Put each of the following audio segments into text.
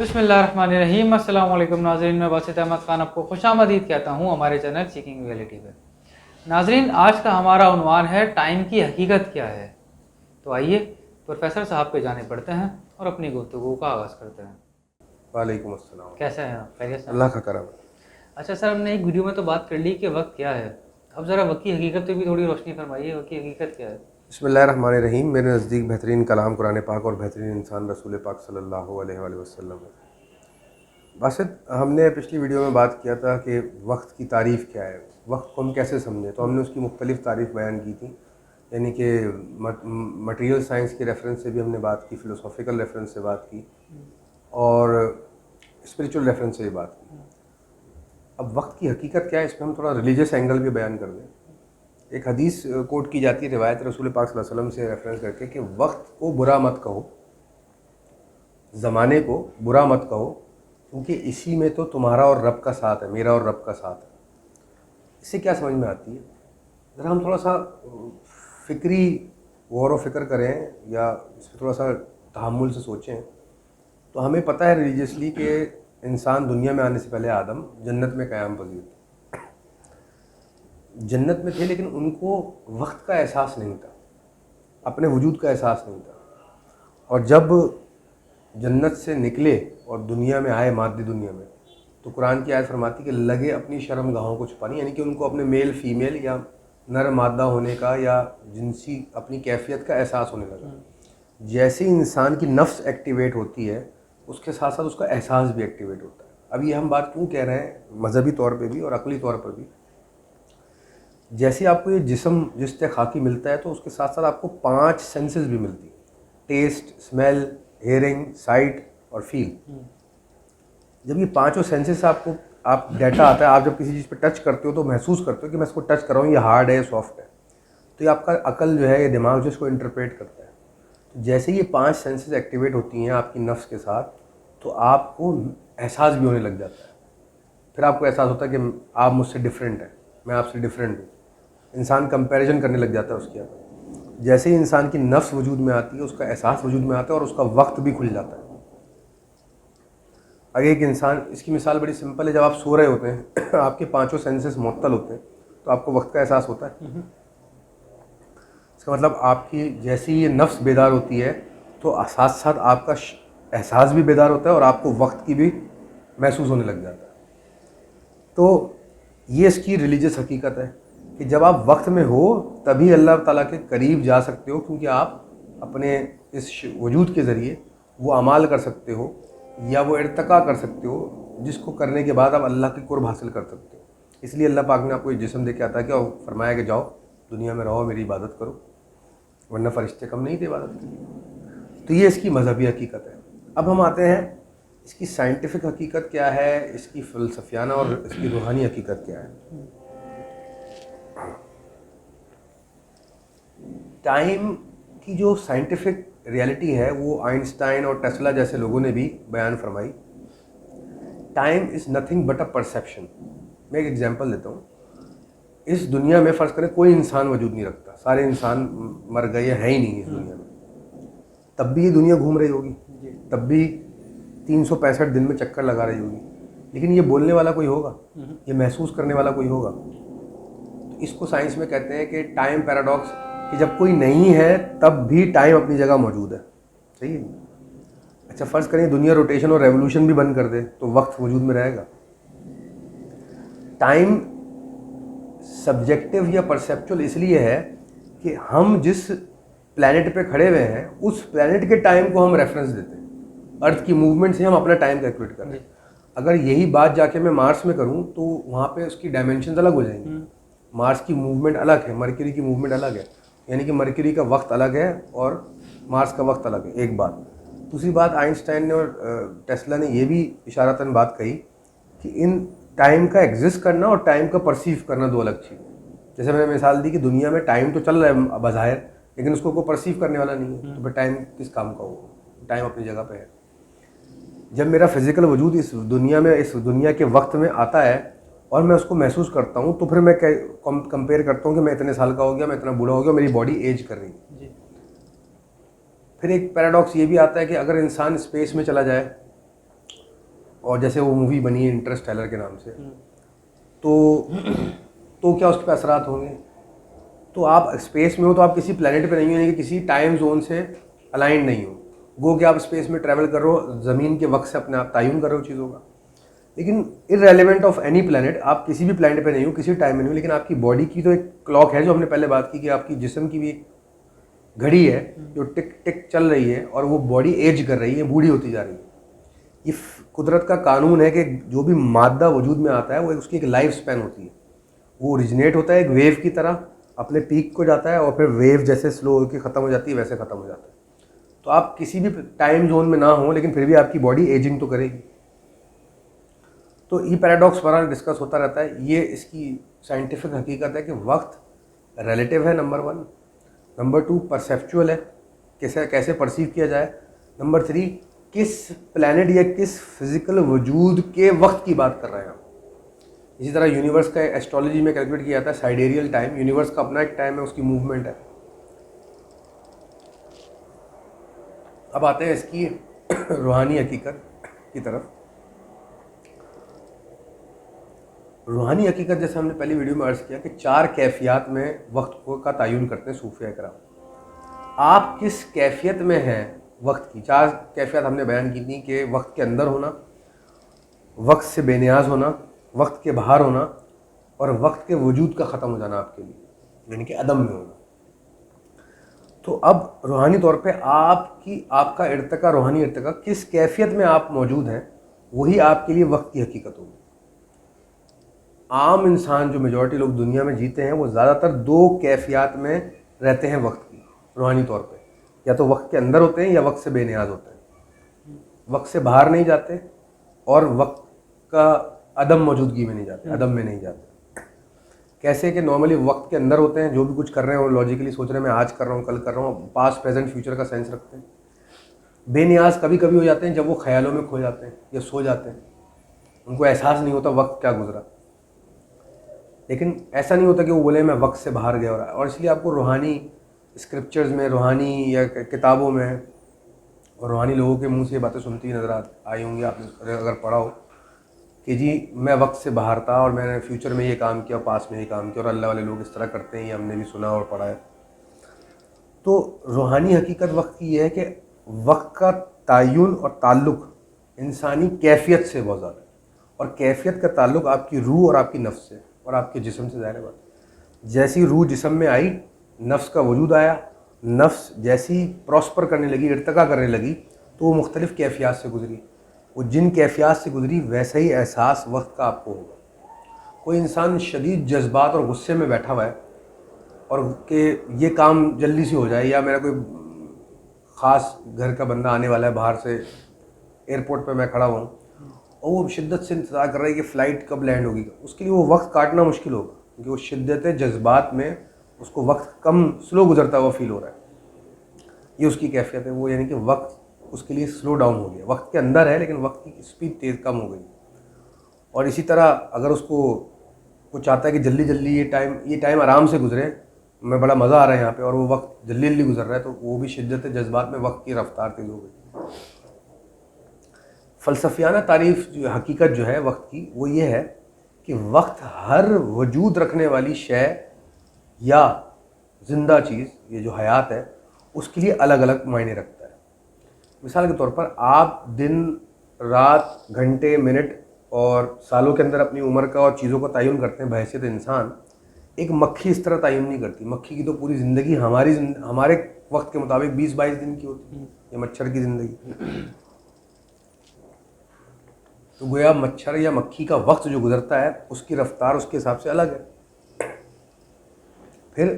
बिस्मिल्लाहिर्रहमानिर्रहीम। अस्सलाम वालेकुम नाज़रीन, मैं बासित अहमद ख़ान आपको खुशामदीद कहता हूँ हमारे चैनल सीकिंग रियलिटी पे। नाज़रीन, आज का हमारा उन्वान है टाइम की हकीकत क्या है। तो आइए प्रोफेसर साहब पे जाने पड़ते हैं और अपनी गुफ्तगू का आगाज़ करते हैं। वालेकुम अस्सलाम। कैसे हैं आप? खैरियत से हैं? अल्लाह का करम। अच्छा सर, हमने एक वीडियो में तो बात कर ली कि वक्त क्या है। अब ज़रा वक्त की हकीकत पे भी थोड़ी रोशनी फरमाइए, वक्त की हकीकत क्या है। बिस्मिल्लाहिर्रहमानिर्रहीम। मेरे नज़दीक बेहतरीन कलाम कुरान पाक और बेहतरीन इंसान रसूल पाक सल्लल्लाहु अलैहि वसल्लम है। बासित, हमने पिछली वीडियो में बात किया था कि वक्त की तारीफ़ क्या है, वक्त को हम कैसे समझें। तो हमने उसकी मुख्तलिफ़ तारीफ़ बयान की थी, यानी कि मटेरियल साइंस के रेफरेंस से भी हमने बात की, फ़िलोसॉफ़िकल रेफरेंस से बात की और स्पिरिचुअल रेफरेंस से भी बात की। अब वक्त की हकीकत क्या है, इसमें हम थोड़ा रिलीजियस एंगल भी बयान कर दें। एक हदीस कोट की जाती है रिवायत रसूल पाक सल्लल्लाहु अलैहि वसल्लम से रेफरेंस करके कि वक्त को बुरा मत कहो, ज़माने को बुरा मत कहो, क्योंकि इसी में तो तुम्हारा और रब का साथ है, मेरा और रब का साथ है। इससे क्या समझ में आती है, ज़रा हम थोड़ा सा फ़िक्री गौर व फिक्र करें या इस पर थोड़ा सा तहम्मुल से सोचें। तो हमें पता है रिलीजियसली कि इंसान दुनिया में आने से पहले आदम जन्नत में क़याम पज़ीर थे, जन्नत में थे, लेकिन उनको वक्त का एहसास नहीं था, अपने वजूद का एहसास नहीं था। और जब जन्नत से निकले और दुनिया में आए, मादी दुनिया में, तो कुरान की आयत फरमाती कि लगे अपनी शर्मगाहों को छुपाने, यानी कि उनको अपने मेल फीमेल या नर मादा होने का या जिनसी अपनी कैफियत का एहसास होने लगा। जैसे ही इंसान की नफ्स एक्टिवेट होती है, उसके साथ साथ उसका एहसास भी एक्टिवेट होता है। अब ये हम बात क्यों कह रहे हैं, मजहबी तौर पे भी और अक़ली तौर पर भी। जैसे आपको ये जिस्म जिस खाकी मिलता है, तो उसके साथ साथ आपको 5 सेंसेस भी मिलती हैं, टेस्ट, स्मेल, हेयरिंग, साइट और फील। जब ये पांचों सेंसेस आपको आप डाटा आता है, आप जब किसी चीज़ पे टच करते हो तो महसूस करते हो कि मैं इसको टच कर रहा हूँ, ये हार्ड है, सॉफ्ट है। तो ये आपका अकल जो है, ये दिमाग जो इसको इंटरप्रेट करता है। तो जैसे ये 5 सेंसेस एक्टिवेट होती हैं आपकी नफ्स के साथ, तो आपको एहसास भी होने लग जाता है। फिर आपको एहसास होता है कि आप मुझसे डिफरेंट हैं, मैं आपसे डिफरेंट हूँ। इंसान कंपैरिजन करने लग जाता है उसके अंदर। जैसे ही इंसान की नफ्स वजूद में आती है, उसका एहसास वजूद में आता है और उसका वक्त भी खुल जाता है। अगर एक इंसान, इसकी मिसाल बड़ी सिंपल है, जब आप सो रहे होते हैं आपके 5 सेंसेस मुअत्तल होते हैं, तो आपको वक्त का एहसास होता है। इसका मतलब आपकी जैसी ये नफ्स बेदार होती है, तो साथ साथ आपका एहसास भी बेदार होता है और आपको वक्त की भी महसूस होने लग जाता है। तो ये इसकी रिलीजियस हकीकत है कि जब आप वक्त में हो तभी अल्लाह ताला के करीब जा सकते हो, क्योंकि आप अपने इस वजूद के ज़रिए वो अमाल कर सकते हो या वो इर्तका कर सकते हो, जिसको करने के बाद आप अल्लाह की कुर्ब हासिल कर सकते हो। इसलिए अल्लाह पाक ने आपको ये जिस्म दे के अता किया और फरमाया कि जाओ दुनिया में रहो, मेरी इबादत करो, वरना फ़रिश्ते कम नहीं थे इबादत के लिए। तो ये इसकी मजहबी हकीकत है। अब हम आते हैं इसकी साइंटिफिक हकीकत क्या है, इसकी फ़लसफ़ियाना और इसकी रूहानी हकीकत क्या है। टाइम की जो साइंटिफिक रियलिटी है, वो आइंस्टाइन और टेस्ला जैसे लोगों ने भी बयान फरमाई। Time is nothing but a perception. मैं एक एग्जांपल देता हूँ। इस दुनिया में फ़र्ज़ करें कोई इंसान वजूद नहीं रखता, सारे इंसान मर गए, हैं ही नहीं इस दुनिया में, तब भी ये दुनिया घूम रही होगी, तब भी 365 दिन में चक्कर लगा रही होगी, लेकिन ये बोलने वाला कोई होगा, ये महसूस करने वाला कोई होगा। तो इसको साइंस में कहते हैं कि टाइम पैराडॉक्स, कि जब कोई नहीं है तब भी टाइम अपनी जगह मौजूद है। सही है। अच्छा, फ़र्ज़ करें दुनिया रोटेशन और रेवोल्यूशन भी बंद कर दे, तो वक्त वजूद में रहेगा। टाइम सब्जेक्टिव या परसेप्चुअल इसलिए है कि हम जिस प्लैनेट पे खड़े हुए हैं, उस प्लैनेट के टाइम को हम रेफरेंस देते हैं। अर्थ की मूवमेंट से हम अपना टाइम कैलकुलेट कर रहे हैं। अगर यही बात जाके मैं मार्स में करूं, तो वहाँ पे उसकी डायमेंशंस अलग हो जाएंगी। मार्स की मूवमेंट अलग है, मरकरी की मूवमेंट अलग है, यानी कि मरकरी का वक्त अलग है और मार्स का वक्त अलग है। एक बात। दूसरी बात, आइंस्टाइन ने और टेस्ला ने यह भी इशारतन बात कही कि इन टाइम का एग्जिस्ट करना और टाइम का परसीव करना दो अलग चीज़। जैसे मैंने मिसाल दी कि दुनिया में टाइम तो चल रहा है बज़ाहिर, लेकिन उसको कोई परसीव करने वाला नहीं है, तो फिर टाइम किस काम का हो? टाइम अपनी जगह पे है। जब मेरा फिजिकल वजूद इस दुनिया में, इस दुनिया के वक्त में आता है और मैं उसको महसूस करता हूँ, तो फिर मैं कंपेयर करता हूँ कि मैं इतने साल का हो गया, मैं इतना बूढ़ा हो गया, मेरी बॉडी एज कर रही है। फिर एक पैराडॉक्स ये भी आता है कि अगर इंसान स्पेस में चला जाए और जैसे वो मूवी बनी है इंटरस्टेलर के नाम से, तो क्या उसके पे असरात होंगे? तो आप स्पेस में हो तो आप किसी प्लेनेट पे नहीं हो, यानी कि किसी टाइम जोन से अलाइन नहीं हो। गो कि आप स्पेस में ट्रैवल कर रहे हो, ज़मीन के वक्त से अपने आप तयन कर रहे हो चीज़ों का, लेकिन इररेलेवेंट ऑफ एनी प्लेनेट, आप किसी भी प्लेनेट पे नहीं हो, किसी टाइम में नहीं हो, लेकिन आपकी बॉडी की तो एक क्लॉक है, जो हमने पहले बात की कि आपकी जिस्म की भी एक घड़ी है जो टिक टिक चल रही है, और वो बॉडी एज कर रही है, बूढ़ी होती जा रही है। ये कुदरत का कानून है कि जो भी मादा वजूद में आता है वो उसकी एक लाइफ स्पैन होती है। वो ओरिजिनेट होता है एक वेव की तरह, अपने पीक को जाता है, और फिर वेव जैसे स्लो होकर ख़त्म हो जाती है वैसे ख़त्म हो जाता है। तो आप किसी भी टाइम जोन में ना हो, लेकिन फिर भी आपकी बॉडी एजिंग तो करेगी। तो ये पैराडॉक्स बराबर डिस्कस होता रहता है। ये इसकी साइंटिफिक हकीकत है कि वक्त रिलेटिव है, नंबर 1। नंबर 2 परसेप्चुअल है, कैसे कैसे परसीव किया जाए। नंबर 3 किस प्लैनेट या किस फिजिकल वजूद के वक्त की बात कर रहे हैं आप। इसी तरह यूनिवर्स का एस्ट्रोलॉजी में कैलकुलेट किया जाता है साइडेरियल टाइम। यूनिवर्स का अपना एक टाइम है, उसकी मूवमेंट है। अब आते हैं इसकी रूहानी हकीकत की तरफ। रूहानी हकीकत, जैसे हमने पहली वीडियो में अर्ज किया कि 4 कैफियत में वक्त को का तयन करते हैं सूफिया कराम। आप किस कैफियत में हैं वक्त की, 4 कैफियत हमने बयान की थी कि वक्त के अंदर होना, वक्त से बेनियाज होना, वक्त के बाहर होना, और वक्त के वजूद का ख़त्म हो जाना आपके लिए, यानी कि अदम में होना। तो अब रूहानी तौर पे आपका इर्तिका, रूहानी इर्तिका किस कैफियत में आप मौजूद हैं, वही आपके लिए वक्त की हकीकत होगी। आम इंसान जो मेजॉरिटी लोग दुनिया में जीते हैं वो ज़्यादातर 2 कैफियत में रहते हैं वक्त की, रूहानी तौर पे। या तो वक्त के अंदर होते हैं या वक्त से बेनियाज होते हैं। वक्त से बाहर नहीं जाते और वक्त का अदम मौजूदगी में नहीं जाते, अदम में नहीं जाते। कैसे कि नॉर्मली वक्त के अंदर होते हैं, जो भी कुछ कर रहे हैं वो लॉजिकली सोच रहे हैं, मैं आज कर रहा हूँ, कल कर रहा हूँ, पास्ट प्रेजेंट फ्यूचर का सेंस रखते हैं। बेनियाज कभी कभी हो जाते हैं जब वो ख्यालों में खो जाते हैं या सो जाते हैं, उनको एहसास नहीं होता वक्त क्या गुजरा। लेकिन ऐसा नहीं होता कि वो बोले मैं वक्त से बाहर गया हो रहा है। और इसलिए आपको रूहानी स्क्रिप्चर्स में, रूहानी या किताबों में और रूहानी लोगों के मुंह से ये बातें सुनती नज़र आई होंगी, आपने अगर पढ़ा हो कि जी मैं वक्त से बाहर था और मैंने फ्यूचर में ये काम किया, पास में ये काम किया, और अल्लाह वाले लोग इस तरह करते हैं, ये हमने भी सुना और पढ़ा है। तो रूहानी हकीकत वक्त की ये है कि वक्त का तयन और ताल्लुक़ इंसानी कैफियत से बहुत ज़्यादा है, और कैफियत का ताल्लुक़ आपकी रूह और आपकी नफ्स से और आपके जिस्म से। ज़ाहिर बात, जैसी रूह जिस्म में आई, नफ्स का वजूद आया, नफ्स जैसी प्रॉस्पर करने लगी, इर्तिका करने लगी, तो वो मुख्तलिफ़ कैफियत से गुजरी। वो जिन कैफियत से गुजरी वैसा ही एहसास वक्त का आपको होगा। कोई इंसान शदीद जज्बात और गुस्से में बैठा हुआ है और कि ये काम जल्दी से हो जाए, या मेरा कोई ख़ास घर का बंदा आने वाला है बाहर से, एयरपोर्ट पे मैं खड़ा हूँ और वो शिद्दत से इंतज़ार कर रहा है कि फ़्लाइट कब लैंड होगी, उसके लिए वो वक्त काटना मुश्किल होगा, क्योंकि वो शिद्दत जज्बात में उसको वक्त कम स्लो गुजरता हुआ फील हो रहा है। ये उसकी कैफियत है, वो यानी कि वक्त उसके लिए स्लो डाउन हो गया। वक्त के अंदर है लेकिन वक्त की स्पीड तेज़ कम हो गई। और इसी तरह अगर उसको वो चाहता है कि जल्दी जल्दी ये टाइम आराम से गुजरे, मैं बड़ा मज़ा आ रहा है यहाँ पे, और वो वक्त जल्दी जल्दी गुजर रहा है, तो वो भी शिद्दत जज्बात में वक्त की रफ्तार तेज़ हो गई। फ़लसफ़ियाना तारीफ़ जो हकीकत जो है वक्त की, वो ये है कि वक्त हर वजूद रखने वाली शय या ज़िंदा चीज़, ये जो हयात है, उसके लिए अलग अलग मायने रखता है। मिसाल के तौर पर आप दिन रात, घंटे, मिनट और सालों के अंदर अपनी उम्र का और चीज़ों का तयन करते हैं बहैसियत इंसान। एक मक्खी इस तरह तयन नहीं करती। मक्खी की तो पूरी ज़िंदगी हमारे वक्त के मुताबिक 20-22 दिन की होती है, या मच्छर की ज़िंदगी। तो गोया मच्छर या मक्खी का वक्त जो गुजरता है उसकी रफ्तार उसके हिसाब से अलग है। फिर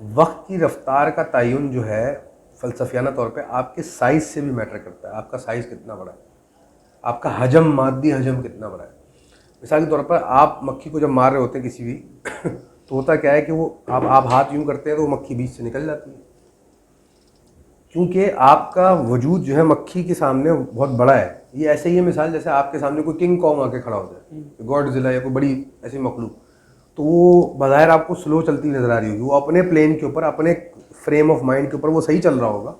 वक्त की रफ्तार का तयन जो है फ़लसफ़ियाना तौर पे आपके साइज़ से भी मैटर करता है। आपका साइज़ कितना बड़ा है, आपका हजम, मादी हजम कितना बड़ा है। मिसाल के तौर पर आप मक्खी को जब मार रहे होते हैं किसी भी तो होता क्या है कि वो आप हाथ यूँ करते हैं तो वो मक्खी बीच से निकल जाती है, क्योंकि आपका वजूद जो है मक्खी के सामने बहुत बड़ा है। ये ऐसे ही है मिसाल, जैसे आपके सामने कोई किंग कॉन्ग आके खड़ा हो जाए, गॉडजिला या कोई बड़ी ऐसी मखलूक, तो वो बज़ाहिर आपको स्लो चलती नज़र आ रही होगी। वो अपने प्लेन के ऊपर, अपने फ्रेम ऑफ माइंड के ऊपर वो सही चल रहा होगा,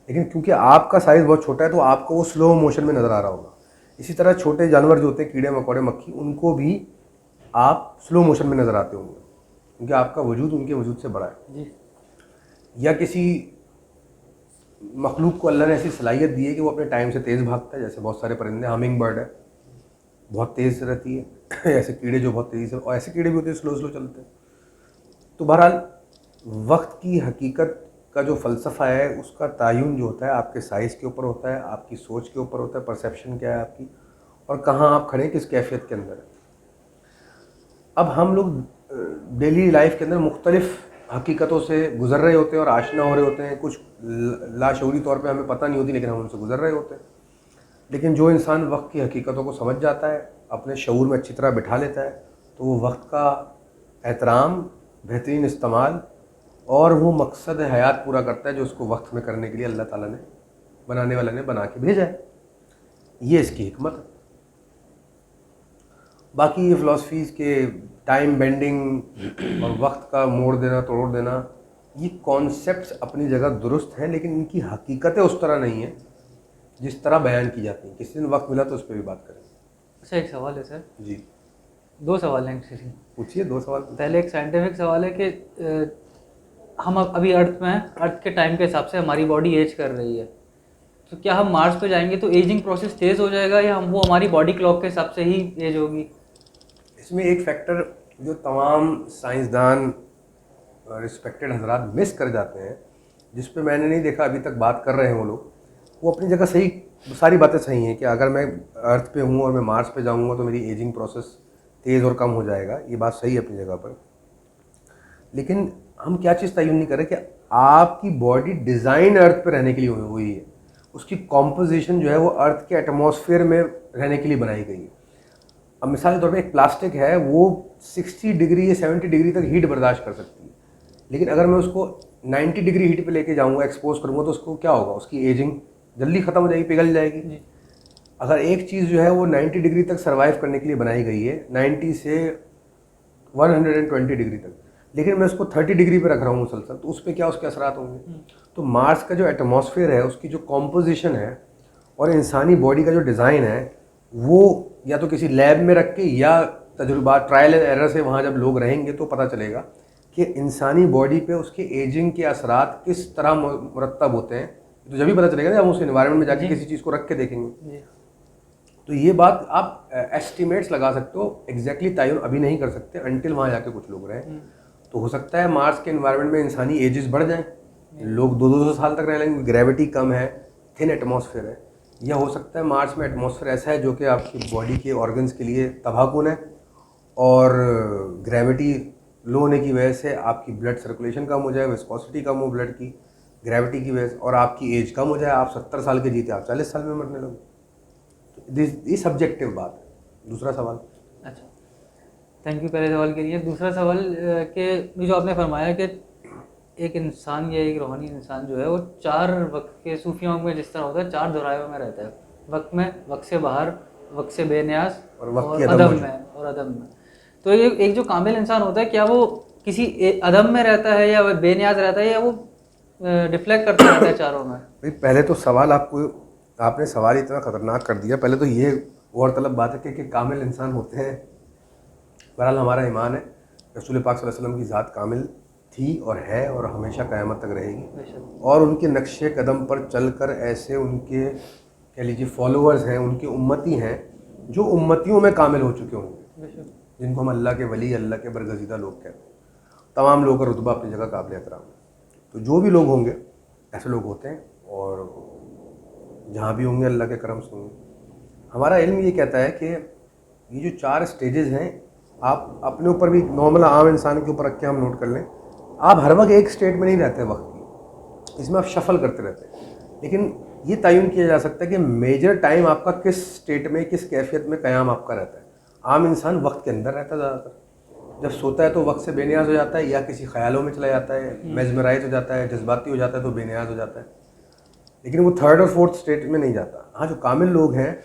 लेकिन क्योंकि आपका साइज़ बहुत छोटा है तो आपको वो स्लो मोशन में नज़र आ रहा होगा। इसी तरह छोटे जानवर जो होते हैं, कीड़े मकोड़े मक्खी, उनको भी आप स्लो मोशन में नज़र आते होंगे क्योंकि आपका वजूद उनके वजूद से बड़ा है। जी। या किसी मखलूक को अल्लाह ने ऐसी सलाहियत दी है कि वो अपने टाइम से तेज़ भागता है, जैसे बहुत सारे परिंदे, हमिंग बर्ड है बहुत तेज़ रहती है ऐसे कीड़े जो बहुत तेज़ी से, और ऐसे कीड़े भी होते हैं स्लो स्लो चलते हैं। तो बहरहाल वक्त की हकीकत का जो फ़लसफ़ा है उसका तयन जो होता है आपके साइज़ के ऊपर होता है, आपकी सोच के ऊपर होता है, परसेप्शन क्या है आपकी, और कहाँ आप खड़े हैं, किस कैफियत के अंदर है। अब हम लोग डेली लाइफ के अंदर मुख्तलिफ हकीकतों से गुजर रहे होते हैं और आशना हो रहे होते हैं, कुछ लाशऊरी तौर पे हमें पता नहीं होती लेकिन हम उनसे गुजर रहे होते हैं। लेकिन जो इंसान वक्त की हकीकतों को समझ जाता है, अपने शऊर में अच्छी तरह बिठा लेता है, तो वो वक्त का एहतराम, बेहतरीन इस्तेमाल और वो मकसद हयात पूरा करता है जो उसको वक्त में करने के लिए अल्लाह ताला ने, बनाने वाला ने बना के भेजा है। ये इसकी हिकमत है। बाकी ये फ़िलासफ़ीज़ के टाइम बेंडिंग और वक्त का मोड़ देना तोड़ देना, ये कॉन्सेप्ट्स अपनी जगह दुरुस्त हैं, लेकिन इनकी हकीकतें उस तरह नहीं है जिस तरह बयान की जाती हैं। किसी दिन वक्त मिला तो उस पर भी बात करेंगे। अच्छा, एक सवाल है सर। जी, 2 सवाल हैं एक्चुअली। पूछिए, 2 सवाल। पहले एक साइंटिफिक सवाल है कि हम अभी अर्थ में हैं, अर्थ के टाइम के हिसाब से हमारी बॉडी एज कर रही है, तो क्या हम मार्स पे जाएंगे तो एजिंग प्रोसेस तेज़ हो जाएगा या वो हमारी बॉडी क्लॉक के हिसाब से ही एज होगी? इसमें एक फैक्टर जो तमाम साइंसदान रिस्पेक्टेड हजरात मिस कर जाते हैं, जिस पे मैंने नहीं देखा अभी तक बात कर रहे हैं वो लोग, वो अपनी जगह सही, सारी बातें सही हैं कि अगर मैं अर्थ पे हूँ और मैं मार्स पे जाऊँगा तो मेरी एजिंग प्रोसेस तेज़ और कम हो जाएगा, ये बात सही है अपनी जगह पर। लेकिन हम क्या चीज़ तयन नहीं कर रहे कि आपकी बॉडी डिज़ाइन अर्थ पे रहने के लिए हुई है, उसकी कॉम्पोजिशन जो है वो अर्थ के एटमॉस्फेयर में रहने के लिए बनाई गई है। अब मिसाल के तौर पे एक प्लास्टिक है, वो 60 डिग्री या 70 डिग्री तक हीट बर्दाश्त कर सकती है, लेकिन अगर मैं उसको 90 डिग्री हीट पे लेके जाऊंगा, एक्सपोज करूंगा, तो उसको क्या होगा, उसकी एजिंग जल्दी ख़त्म हो जाएगी, पिघल जाएगी। अगर एक चीज़ जो है वो 90 डिग्री तक सर्वाइव करने के लिए बनाई गई है, 90 से 120 डिग्री तक, लेकिन मैं उसको 30 डिग्री पे रख रहा हूँ मुसलसल, तो उस पर क्या उसके असरात होंगे। तो मार्स का जो एटमॉस्फेयर है, उसकी जो कॉम्पोजिशन है और इंसानी बॉडी का जो डिज़ाइन है, वो या तो किसी लैब में रख के या तजुर्बा ट्रायल एंड एरर से वहाँ जब लोग रहेंगे तो पता चलेगा कि इंसानी बॉडी पे उसके एजिंग के असरात किस तरह मुरतब होते हैं। तो जब भी पता चलेगा ना, हम उस एनवायरनमेंट में जाके किसी चीज़ को रख के देखेंगे। तो ये बात आप एस्टिमेट्स लगा सकते हो, एग्जैक्टली तयन अभी नहीं कर सकते अनटिल वहाँ जाके कुछ लोग रहें। तो हो सकता है मार्स के एनवायरनमेंट में इंसानी एजेस बढ़ जाएं, लोग 200 साल तक रह लेंगे, ग्रेविटी कम है, थिन एटमॉस्फेयर है। या हो सकता है मार्स में एटमॉस्फेयर ऐसा है जो कि आपकी बॉडी के ऑर्गन्स के लिए तबाहकुन है, और ग्रेविटी लो होने की वजह से आपकी ब्लड सर्कुलेशन कम हो जाए, विस्कोसिटी कम हो ब्लड की ग्रेविटी की वजह से, और आपकी एज कम हो जाए, आप 70 साल के जीते आप 40 साल में मरने लगे। तो ये सब्जेक्टिव बात है। दूसरा सवाल। अच्छा, थैंक यू पहले सवाल के लिए। दूसरा सवाल कि जो आपने फरमाया कि एक इंसान या एक रूहानी इंसान जो है वो 4 वक्त के, सूफियों में जिस तरह होता है 4 दोरायों में रहता है, वक्त में, वक्त से बाहर, वक्त से बेनियाज और अदम में। तो ये एक जो कामिल इंसान होता है, क्या वो किसी अदम में रहता है या वह बेनियाज रहता है या वो डिफ्लेक्ट करता रहता है चारों में? भाई पहले तो सवाल आपने सवाल इतना ख़तरनाक कर दिया। पहले तो ये गौरतलब बात है कि कामिल इंसान होते हैं। बहरहाल हमारा ईमान है रसूल पाक सल्लल्लाहु अलैहि वसल्लम की ज़ात कामिल थी और है और हमेशा क़यामत तक रहेगी, और उनके नक्शे कदम पर चलकर ऐसे उनके कह लीजिए फॉलोअर्स हैं, उनके उम्मती हैं जो उम्मतियों में कामिल हो चुके होंगे, जिनको हम अल्लाह के वली, अल्लाह के बरगज़ीदा लोग कहते हैं। तमाम लोगों का रुतबा अपनी जगह काबिल एहतराम है। तो जो भी लोग होंगे ऐसे लोग होते हैं, और जहाँ भी होंगे अल्लाह के करम से होंगे। हमारा इल्म ये कहता है कि ये जो 4 स्टेजेस हैं, आप अपने ऊपर भी नॉर्मल आम इंसान के ऊपर रख के हम नोट कर लें, आप हर वक्त एक स्टेट में नहीं रहते वक्त की, इसमें आप शफल करते रहते हैं। लेकिन ये तयन किया जा सकता है कि मेजर टाइम आपका किस स्टेट में, किस कैफियत में क़याम आपका रहता है। आम इंसान वक्त के अंदर रहता है ज़्यादातर, जब सोता है तो वक्त से बेनियाज हो जाता है या किसी ख्यालों में चला जाता है, मेजमराइज हो जाता है, जज्बाती हो जाता है तो बेनियाज हो जाता है, लेकिन वो 3rd और 4th स्टेज में नहीं जाता। हाँ, जो कामिल लोग हैं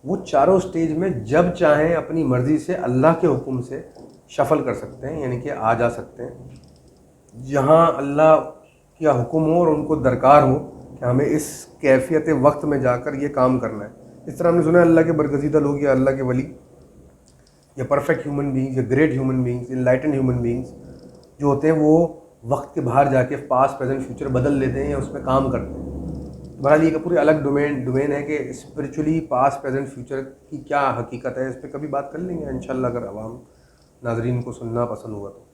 वो चारों स्टेज में जब चाहें अपनी मर्ज़ी से अल्लाह के हुक्म से शफल कर सकते हैं, यानी कि आ जा सकते हैं जहाँ अल्लाह का हुक्म हो और उनको दरकार हो कि हमें इस कैफियत वक्त में जाकर ये काम करना है, इस तरह हमने सुना है अल्लाह के बरगज़ीदा लोग या अल्लाह के वली या परफेक्ट ह्यूमन बींग्स या great human beings, enlightened human beings जो होते हैं वो वक्त के बाहर जाके पास्ट प्रेजेंट फ्यूचर बदल लेते हैं या उसमें काम करते हैं। बहरहाल ये पूरी अलग डोमेन है कि स्पिरिचुअली पास्ट प्रेजेंट फ्यूचर की क्या हकीकत है, इस पर कभी बात कर लेंगे इंशाल्लाह, अगर आवाम नाजरीन को सुनना पसंद हुआ तो।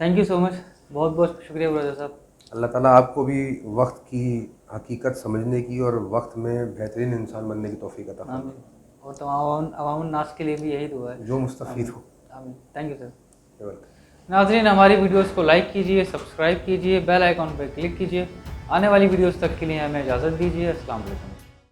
थैंक यू सो मच, बहुत बहुत शुक्रिया ब्रदर साहब। अल्लाह ताला आपको भी वक्त की हकीकत समझने की और वक्त में बेहतरीन इंसान बनने की तौफीक अता फरमाए। आमीन। और तमाम अवाम नास के लिए भी यही दुआ है। जो मुस्तफ़ीद हो। आमीन। Thank you sir. You're welcome। नाजरीन, हमारी वीडियोस को लाइक कीजिए, सब्सक्राइब कीजिए, बेल आइकॉन पर क्लिक कीजिए। आने वाली वीडियोस तक के लिए हमें इजाज़त दीजिए। अस्सलाम वालेकुम।